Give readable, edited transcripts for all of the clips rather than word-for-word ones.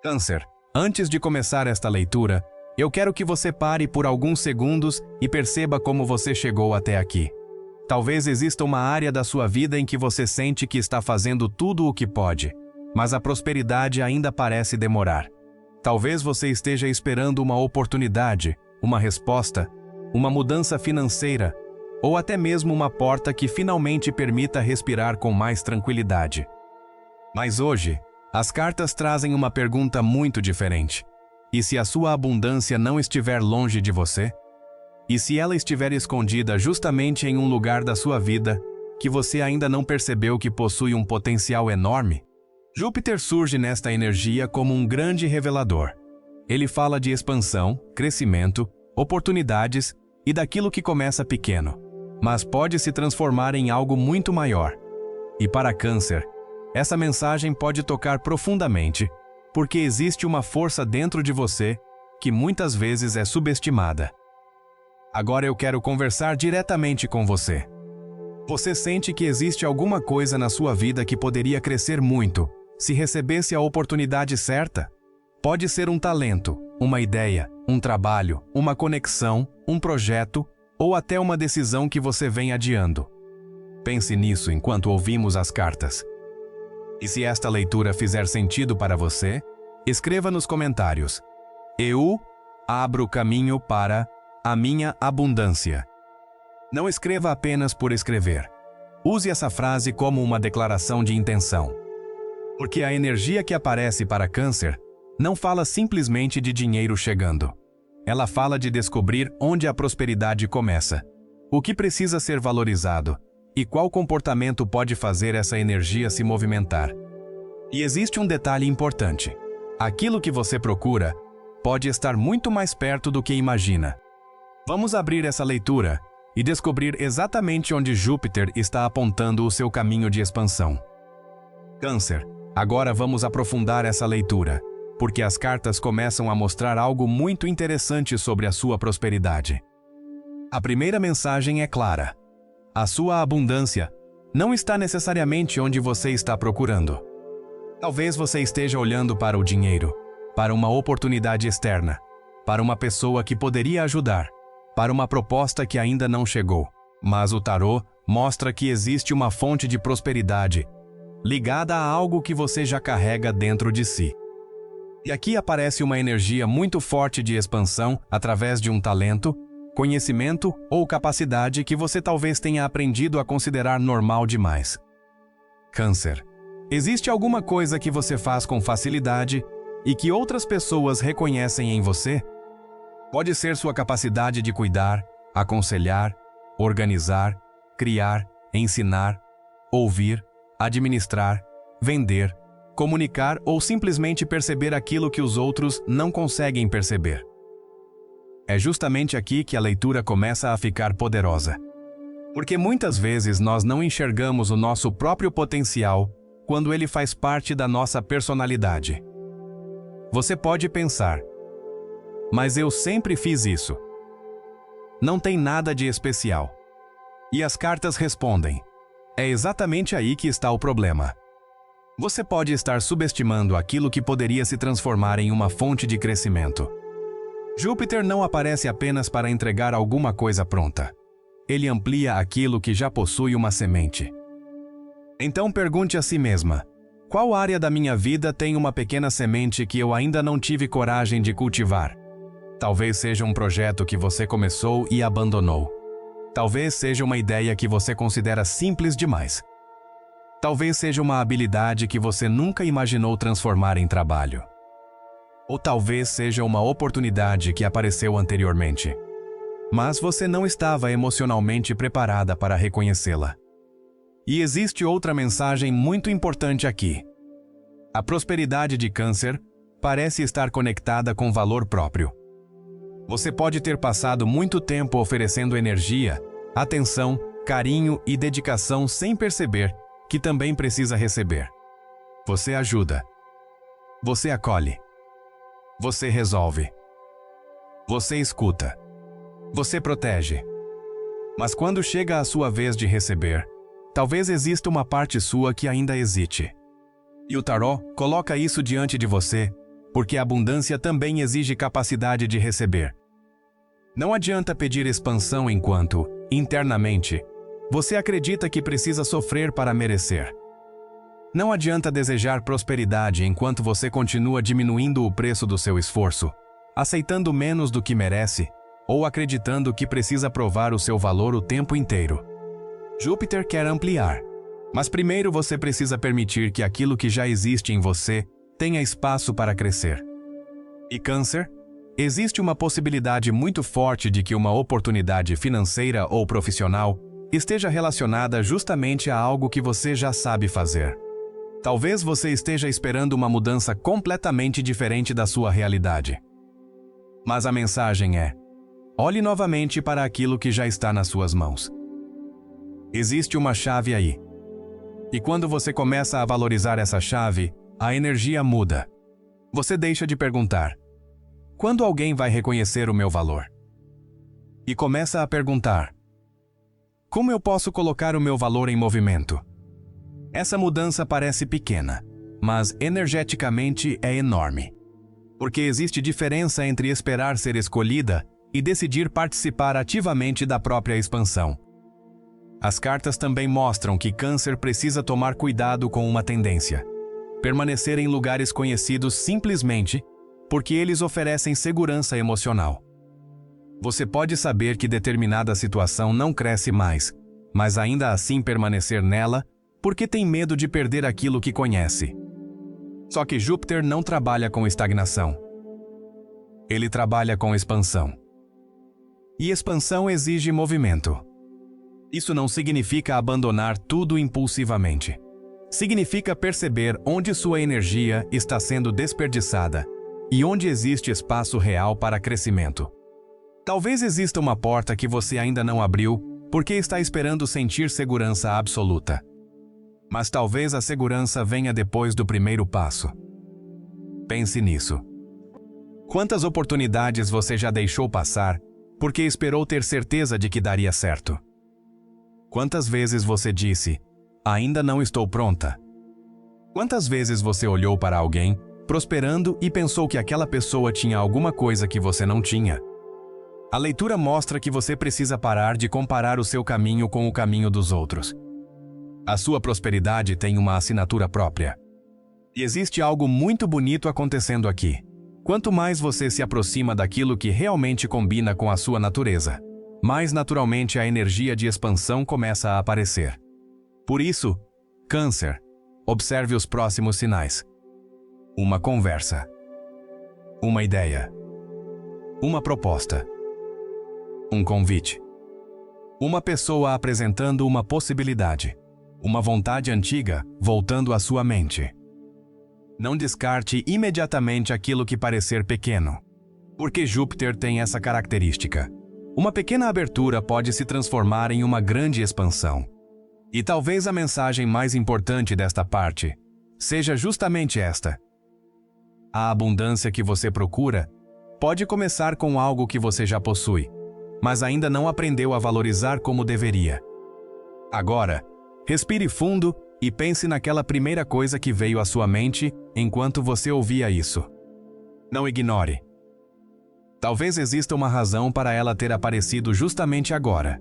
Câncer, antes de começar esta leitura, eu quero que você pare por alguns segundos e perceba como você chegou até aqui. Talvez exista uma área da sua vida em que você sente que está fazendo tudo o que pode, mas a prosperidade ainda parece demorar. Talvez você esteja esperando uma oportunidade, uma resposta, uma mudança financeira, ou até mesmo uma porta que finalmente permita respirar com mais tranquilidade. Mas hoje, as cartas trazem uma pergunta muito diferente. E se a sua abundância não estiver longe de você? E se ela estiver escondida justamente em um lugar da sua vida que você ainda não percebeu que possui um potencial enorme? Júpiter surge nesta energia como um grande revelador. Ele fala de expansão, crescimento, oportunidades e daquilo que começa pequeno, mas pode se transformar em algo muito maior. E para Câncer, essa mensagem pode tocar profundamente, porque existe uma força dentro de você que muitas vezes é subestimada. Agora eu quero conversar diretamente com você. Você sente que existe alguma coisa na sua vida que poderia crescer muito, se recebesse a oportunidade certa? Pode ser um talento, uma ideia, um trabalho, uma conexão, um projeto ou até uma decisão que você vem adiando. Pense nisso enquanto ouvimos as cartas. E se esta leitura fizer sentido para você, escreva nos comentários: Eu abro caminho para a minha abundância. Não escreva apenas por escrever. Use essa frase como uma declaração de intenção. Porque a energia que aparece para Câncer não fala simplesmente de dinheiro chegando. Ela fala de descobrir onde a prosperidade começa, o que precisa ser valorizado e qual comportamento pode fazer essa energia se movimentar. E existe um detalhe importante. Aquilo que você procura pode estar muito mais perto do que imagina. Vamos abrir essa leitura e descobrir exatamente onde Júpiter está apontando o seu caminho de expansão. Câncer, agora vamos aprofundar essa leitura, porque as cartas começam a mostrar algo muito interessante sobre a sua prosperidade. A primeira mensagem é clara. A sua abundância não está necessariamente onde você está procurando. Talvez você esteja olhando para o dinheiro, para uma oportunidade externa, para uma pessoa que poderia ajudar, para uma proposta que ainda não chegou. Mas o tarô mostra que existe uma fonte de prosperidade ligada a algo que você já carrega dentro de si. E aqui aparece uma energia muito forte de expansão através de um talento, conhecimento ou capacidade que você talvez tenha aprendido a considerar normal demais. Câncer, existe alguma coisa que você faz com facilidade e que outras pessoas reconhecem em você? Pode ser sua capacidade de cuidar, aconselhar, organizar, criar, ensinar, ouvir, administrar, vender, comunicar ou simplesmente perceber aquilo que os outros não conseguem perceber. É justamente aqui que a leitura começa a ficar poderosa. Porque muitas vezes nós não enxergamos o nosso próprio potencial quando ele faz parte da nossa personalidade. Você pode pensar: mas eu sempre fiz isso. Não tem nada de especial. E as cartas respondem: é exatamente aí que está o problema. Você pode estar subestimando aquilo que poderia se transformar em uma fonte de crescimento. Júpiter não aparece apenas para entregar alguma coisa pronta. Ele amplia aquilo que já possui uma semente. Então pergunte a si mesma: qual área da minha vida tem uma pequena semente que eu ainda não tive coragem de cultivar? Talvez seja um projeto que você começou e abandonou. Talvez seja uma ideia que você considera simples demais. Talvez seja uma habilidade que você nunca imaginou transformar em trabalho. Ou talvez seja uma oportunidade que apareceu anteriormente, mas você não estava emocionalmente preparada para reconhecê-la. E existe outra mensagem muito importante aqui. A prosperidade de Câncer parece estar conectada com valor próprio. Você pode ter passado muito tempo oferecendo energia, atenção, carinho e dedicação sem perceber que também precisa receber. Você ajuda. Você acolhe. Você resolve. Você escuta. Você protege. Mas quando chega a sua vez de receber, talvez exista uma parte sua que ainda hesite. E o tarô coloca isso diante de você porque a abundância também exige capacidade de receber. Não adianta pedir expansão enquanto, internamente, você acredita que precisa sofrer para merecer. Não adianta desejar prosperidade enquanto você continua diminuindo o preço do seu esforço, aceitando menos do que merece, ou acreditando que precisa provar o seu valor o tempo inteiro. Júpiter quer ampliar, mas primeiro você precisa permitir que aquilo que já existe em você tenha espaço para crescer. E Câncer? Existe uma possibilidade muito forte de que uma oportunidade financeira ou profissional esteja relacionada justamente a algo que você já sabe fazer. Talvez você esteja esperando uma mudança completamente diferente da sua realidade. Mas a mensagem é: olhe novamente para aquilo que já está nas suas mãos. Existe uma chave aí. E quando você começa a valorizar essa chave, a energia muda. Você deixa de perguntar: quando alguém vai reconhecer o meu valor? E começa a perguntar: como eu posso colocar o meu valor em movimento? Essa mudança parece pequena, mas energeticamente é enorme. Porque existe diferença entre esperar ser escolhida e decidir participar ativamente da própria expansão. As cartas também mostram que Câncer precisa tomar cuidado com uma tendência: permanecer em lugares conhecidos simplesmente porque eles oferecem segurança emocional. Você pode saber que determinada situação não cresce mais, mas ainda assim permanecer nela porque tem medo de perder aquilo que conhece. Só que Júpiter não trabalha com estagnação. Ele trabalha com expansão. E expansão exige movimento. Isso não significa abandonar tudo impulsivamente. Significa perceber onde sua energia está sendo desperdiçada e onde existe espaço real para crescimento. Talvez exista uma porta que você ainda não abriu porque está esperando sentir segurança absoluta. Mas talvez a segurança venha depois do primeiro passo. Pense nisso. Quantas oportunidades você já deixou passar porque esperou ter certeza de que daria certo? Quantas vezes você disse: ainda não estou pronta? Quantas vezes você olhou para alguém prosperando e pensou que aquela pessoa tinha alguma coisa que você não tinha? A leitura mostra que você precisa parar de comparar o seu caminho com o caminho dos outros. A sua prosperidade tem uma assinatura própria. E existe algo muito bonito acontecendo aqui. Quanto mais você se aproxima daquilo que realmente combina com a sua natureza, mais naturalmente a energia de expansão começa a aparecer. Por isso, Câncer, observe os próximos sinais. Uma conversa. Uma ideia. Uma proposta. Um convite. Uma pessoa apresentando uma possibilidade. Uma vontade antiga voltando à sua mente. Não descarte imediatamente aquilo que parecer pequeno, porque Júpiter tem essa característica. Uma pequena abertura pode se transformar em uma grande expansão. E talvez a mensagem mais importante desta parte seja justamente esta: a abundância que você procura pode começar com algo que você já possui, mas ainda não aprendeu a valorizar como deveria. Agora, respire fundo e pense naquela primeira coisa que veio à sua mente enquanto você ouvia isso. Não ignore. Talvez exista uma razão para ela ter aparecido justamente agora.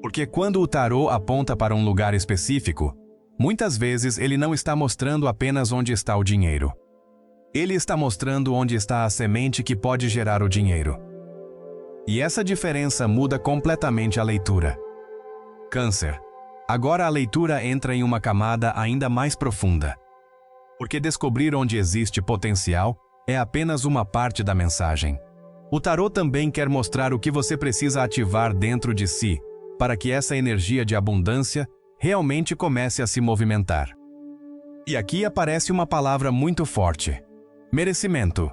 Porque quando o tarô aponta para um lugar específico, muitas vezes ele não está mostrando apenas onde está o dinheiro. Ele está mostrando onde está a semente que pode gerar o dinheiro. E essa diferença muda completamente a leitura. Câncer. Agora a leitura entra em uma camada ainda mais profunda. Porque descobrir onde existe potencial é apenas uma parte da mensagem. O tarô também quer mostrar o que você precisa ativar dentro de si para que essa energia de abundância realmente comece a se movimentar. E aqui aparece uma palavra muito forte: merecimento.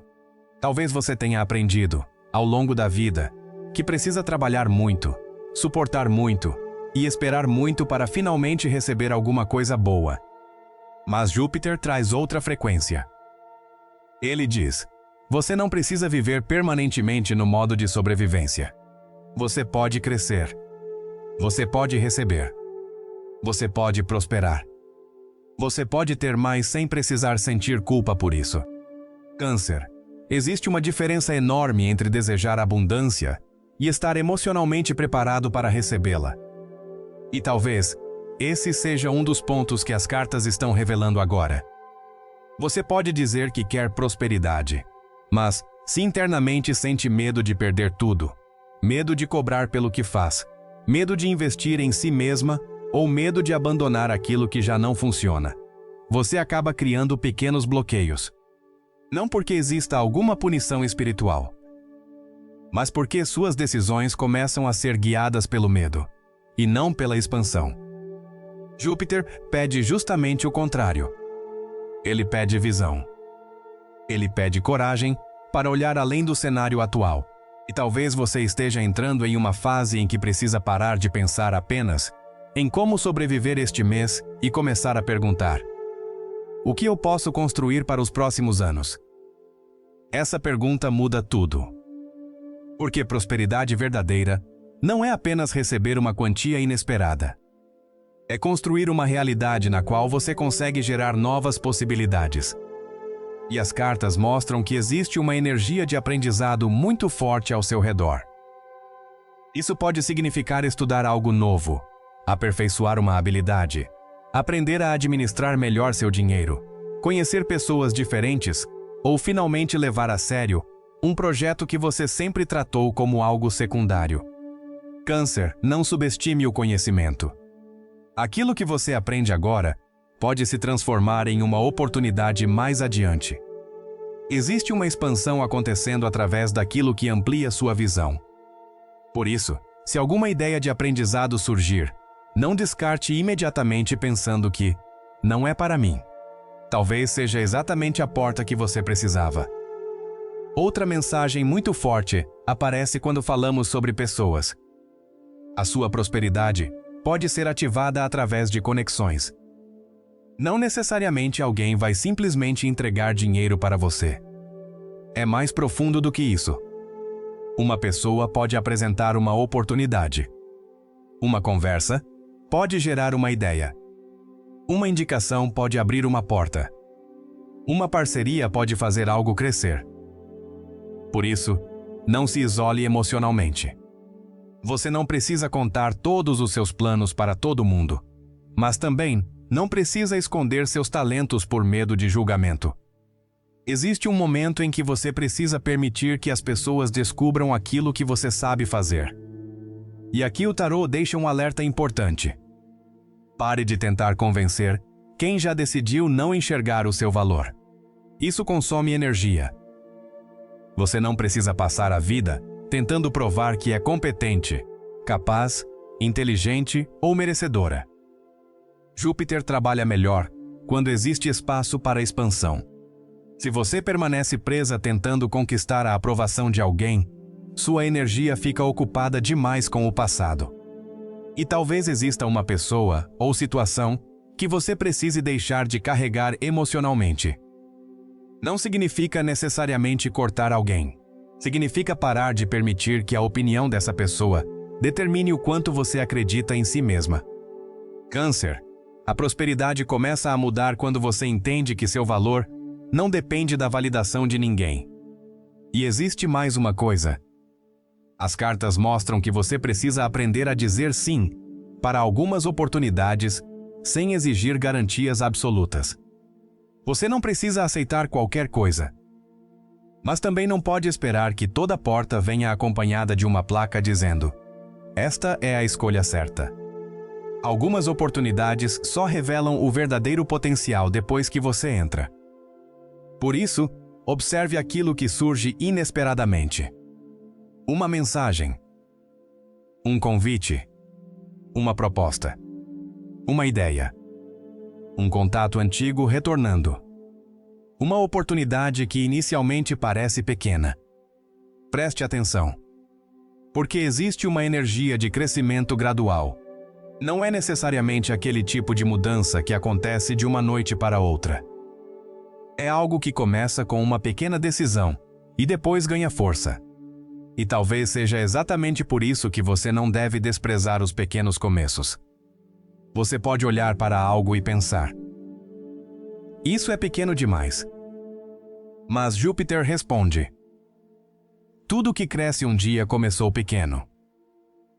Talvez você tenha aprendido, ao longo da vida, que precisa trabalhar muito, suportar muito e esperar muito para finalmente receber alguma coisa boa. Mas Júpiter traz outra frequência. Ele diz: você não precisa viver permanentemente no modo de sobrevivência. Você pode crescer. Você pode receber. Você pode prosperar. Você pode ter mais sem precisar sentir culpa por isso. Câncer. Existe uma diferença enorme entre desejar abundância e estar emocionalmente preparado para recebê-la. E talvez esse seja um dos pontos que as cartas estão revelando agora. Você pode dizer que quer prosperidade, mas se internamente sente medo de perder tudo, medo de cobrar pelo que faz, medo de investir em si mesma ou medo de abandonar aquilo que já não funciona, você acaba criando pequenos bloqueios. Não porque exista alguma punição espiritual, mas porque suas decisões começam a ser guiadas pelo medo, e não pela expansão. Júpiter pede justamente o contrário. Ele pede visão. Ele pede coragem para olhar além do cenário atual. E talvez você esteja entrando em uma fase em que precisa parar de pensar apenas em como sobreviver este mês e começar a perguntar: o que eu posso construir para os próximos anos? Essa pergunta muda tudo. Porque prosperidade verdadeira não é apenas receber uma quantia inesperada. É construir uma realidade na qual você consegue gerar novas possibilidades. E as cartas mostram que existe uma energia de aprendizado muito forte ao seu redor. Isso pode significar estudar algo novo, aperfeiçoar uma habilidade, aprender a administrar melhor seu dinheiro, conhecer pessoas diferentes ou finalmente levar a sério um projeto que você sempre tratou como algo secundário. Câncer, não subestime o conhecimento. Aquilo que você aprende agora pode se transformar em uma oportunidade mais adiante. Existe uma expansão acontecendo através daquilo que amplia sua visão. Por isso, se alguma ideia de aprendizado surgir, não descarte imediatamente pensando que não é para mim. Talvez seja exatamente a porta que você precisava. Outra mensagem muito forte aparece quando falamos sobre pessoas. A sua prosperidade pode ser ativada através de conexões. Não necessariamente alguém vai simplesmente entregar dinheiro para você. É mais profundo do que isso. Uma pessoa pode apresentar uma oportunidade. Uma conversa pode gerar uma ideia. Uma indicação pode abrir uma porta. Uma parceria pode fazer algo crescer. Por isso, não se isole emocionalmente. Você não precisa contar todos os seus planos para todo mundo, mas também não precisa esconder seus talentos por medo de julgamento. Existe um momento em que você precisa permitir que as pessoas descubram aquilo que você sabe fazer. E aqui o tarô deixa um alerta importante. Pare de tentar convencer quem já decidiu não enxergar o seu valor. Isso consome energia. Você não precisa passar a vida tentando provar que é competente, capaz, inteligente ou merecedora. Júpiter trabalha melhor quando existe espaço para expansão. Se você permanece presa tentando conquistar a aprovação de alguém, sua energia fica ocupada demais com o passado. E talvez exista uma pessoa ou situação que você precise deixar de carregar emocionalmente. Não significa necessariamente cortar alguém. Significa parar de permitir que a opinião dessa pessoa determine o quanto você acredita em si mesma. Câncer. A prosperidade começa a mudar quando você entende que seu valor não depende da validação de ninguém. E existe mais uma coisa. As cartas mostram que você precisa aprender a dizer sim para algumas oportunidades sem exigir garantias absolutas. Você não precisa aceitar qualquer coisa. Mas também não pode esperar que toda porta venha acompanhada de uma placa dizendo: esta é a escolha certa. Algumas oportunidades só revelam o verdadeiro potencial depois que você entra. Por isso, observe aquilo que surge inesperadamente. Uma mensagem. Um convite. Uma proposta. Uma ideia. Um contato antigo retornando. Uma oportunidade que inicialmente parece pequena. Preste atenção. Porque existe uma energia de crescimento gradual. Não é necessariamente aquele tipo de mudança que acontece de uma noite para outra. É algo que começa com uma pequena decisão e depois ganha força. E talvez seja exatamente por isso que você não deve desprezar os pequenos começos. Você pode olhar para algo e pensar: isso é pequeno demais. Mas Júpiter responde: tudo que cresce um dia começou pequeno.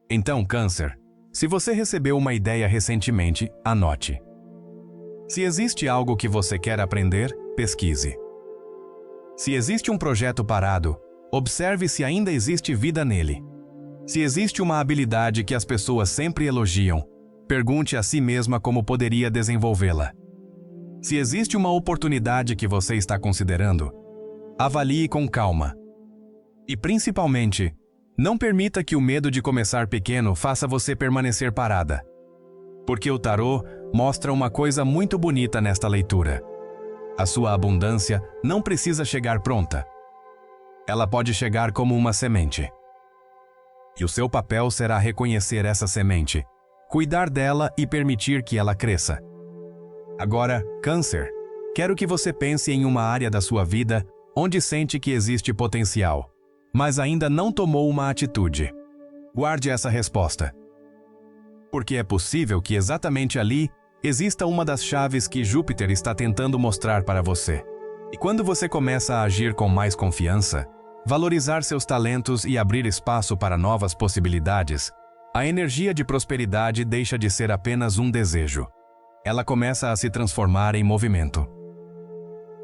Então, Câncer, se você recebeu uma ideia recentemente, anote. Se existe algo que você quer aprender, pesquise. Se existe um projeto parado, observe se ainda existe vida nele. Se existe uma habilidade que as pessoas sempre elogiam, pergunte a si mesma como poderia desenvolvê-la. Se existe uma oportunidade que você está considerando, avalie com calma. E principalmente, não permita que o medo de começar pequeno faça você permanecer parada. Porque o tarô mostra uma coisa muito bonita nesta leitura. A sua abundância não precisa chegar pronta. Ela pode chegar como uma semente. E o seu papel será reconhecer essa semente, cuidar dela e permitir que ela cresça. Agora, Câncer, quero que você pense em uma área da sua vida onde sente que existe potencial, mas ainda não tomou uma atitude. Guarde essa resposta. Porque é possível que exatamente ali exista uma das chaves que Júpiter está tentando mostrar para você. E quando você começa a agir com mais confiança, valorizar seus talentos e abrir espaço para novas possibilidades, a energia de prosperidade deixa de ser apenas um desejo. Ela começa a se transformar em movimento.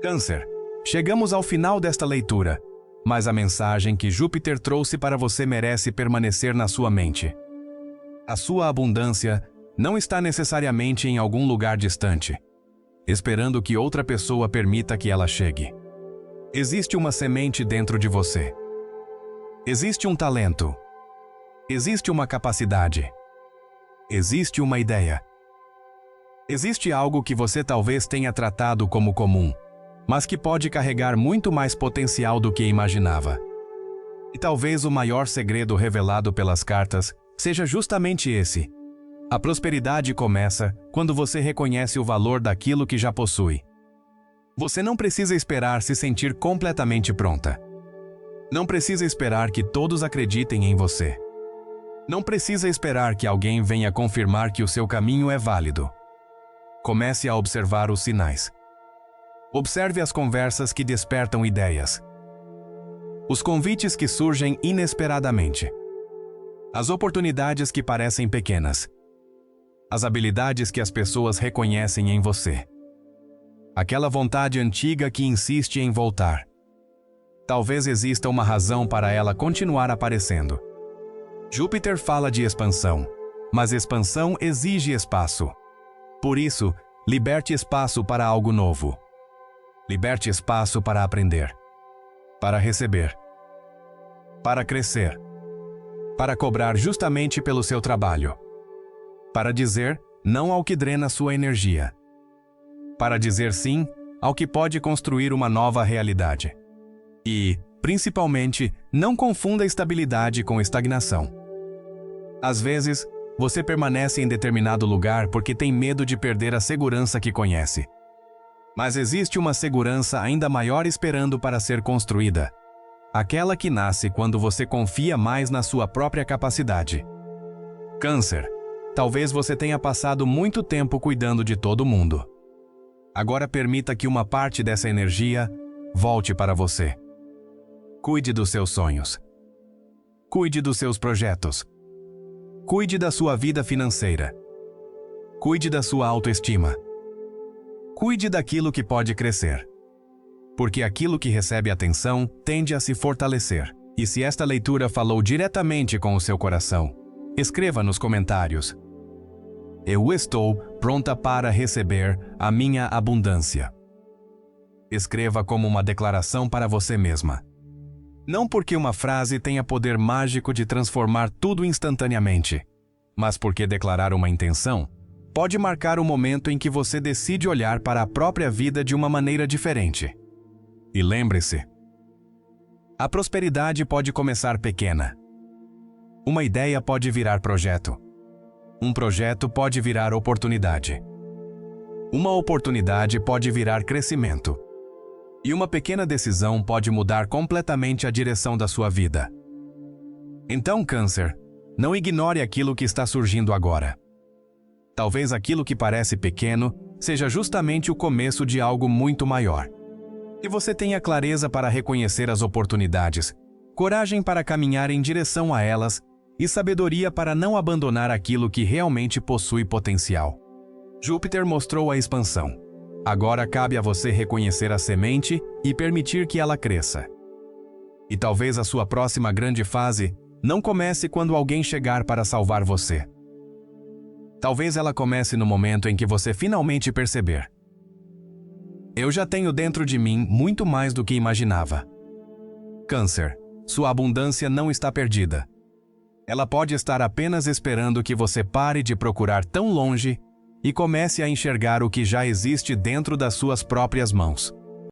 Câncer, chegamos ao final desta leitura, mas a mensagem que Júpiter trouxe para você merece permanecer na sua mente. A sua abundância não está necessariamente em algum lugar distante, esperando que outra pessoa permita que ela chegue. Existe uma semente dentro de você. Existe um talento. Existe uma capacidade. Existe uma ideia. Existe algo que você talvez tenha tratado como comum, mas que pode carregar muito mais potencial do que imaginava. E talvez o maior segredo revelado pelas cartas seja justamente esse. A prosperidade começa quando você reconhece o valor daquilo que já possui. Você não precisa esperar se sentir completamente pronta. Não precisa esperar que todos acreditem em você. Não precisa esperar que alguém venha confirmar que o seu caminho é válido. Comece a observar os sinais. Observe as conversas que despertam ideias. Os convites que surgem inesperadamente. As oportunidades que parecem pequenas. As habilidades que as pessoas reconhecem em você. Aquela vontade antiga que insiste em voltar. Talvez exista uma razão para ela continuar aparecendo. Júpiter fala de expansão, mas expansão exige espaço. Por isso, liberte espaço para algo novo. Liberte espaço para aprender, para receber, para crescer, para cobrar justamente pelo seu trabalho, para dizer não ao que drena sua energia, para dizer sim ao que pode construir uma nova realidade. E, principalmente, não confunda estabilidade com estagnação. Às vezes, você permanece em determinado lugar porque tem medo de perder a segurança que conhece. Mas existe uma segurança ainda maior esperando para ser construída. Aquela que nasce quando você confia mais na sua própria capacidade. Câncer, talvez você tenha passado muito tempo cuidando de todo mundo. Agora permita que uma parte dessa energia volte para você. Cuide dos seus sonhos. Cuide dos seus projetos. Cuide da sua vida financeira. Cuide da sua autoestima. Cuide daquilo que pode crescer. Porque aquilo que recebe atenção tende a se fortalecer. E se esta leitura falou diretamente com o seu coração, escreva nos comentários: eu estou pronta para receber a minha abundância. Escreva como uma declaração para você mesma. Não porque uma frase tenha poder mágico de transformar tudo instantaneamente, mas porque declarar uma intenção pode marcar o momento em que você decide olhar para a própria vida de uma maneira diferente. E lembre-se, a prosperidade pode começar pequena. Uma ideia pode virar projeto. Um projeto pode virar oportunidade. Uma oportunidade pode virar crescimento. E uma pequena decisão pode mudar completamente a direção da sua vida. Então, Câncer, não ignore aquilo que está surgindo agora. Talvez aquilo que parece pequeno seja justamente o começo de algo muito maior. E você tenha clareza para reconhecer as oportunidades, coragem para caminhar em direção a elas e sabedoria para não abandonar aquilo que realmente possui potencial. Júpiter mostrou a expansão. Agora cabe a você reconhecer a semente e permitir que ela cresça. E talvez a sua próxima grande fase não comece quando alguém chegar para salvar você. Talvez ela comece no momento em que você finalmente perceber: eu já tenho dentro de mim muito mais do que imaginava. Câncer, sua abundância não está perdida. Ela pode estar apenas esperando que você pare de procurar tão longe e comece a enxergar o que já existe dentro das suas próprias mãos.